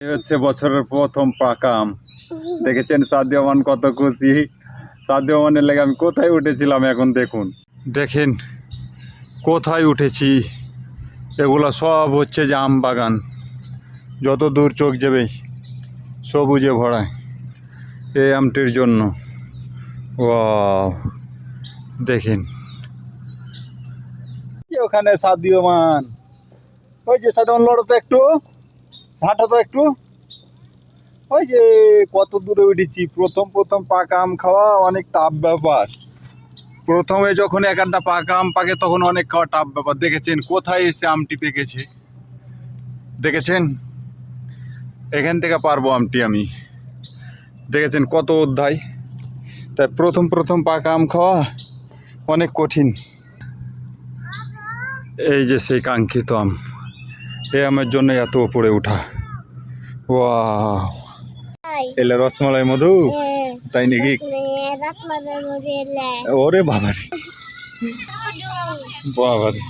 এই হচ্ছে বছরের প্রথম পাকা আম। দেখেছেন সাদিয়া মান কত খুশি। সাদিয়া মানের লেগে আমি কোথায় উঠেছিলাম, এখন দেখুন, দেখেন কোথায় উঠেছি। এগুলো সব হচ্ছে যে আম বাগান, যত দূর চোখ যাবে সবুজে ভরা এই আমটির জন্য। ওয়াও, দেখেন ওখানে সাদিয়া মান, ওই যে সাদিয়া মান, লড়ো তো একটু, হাঁটো তো একটু। ওই যে কত দূরে উঠেছি। প্রথম প্রথম পাকা আম খাওয়া অনেক টাফ ব্যাপার। প্রথমে যখন এক একটা পাকা আম পাকে তখন অনেক খাওয়া টাফ ব্যাপার। দেখেছেন কোথায় এসে আমটি পেকেছে, দেখেছেন এখান থেকে পারবো আমটি আমি। দেখেছেন কত অধ্যায়। তাই প্রথম প্রথম পাকা আম খাওয়া অনেক কঠিন। এই যে সেই কাঙ্ক্ষিত আম, এই আমের জন্য এত উপরে ওঠা। ওয়াও, এলে রসমালাই মধু, তাই নাকি? ওরে বাবারে, বাবারে।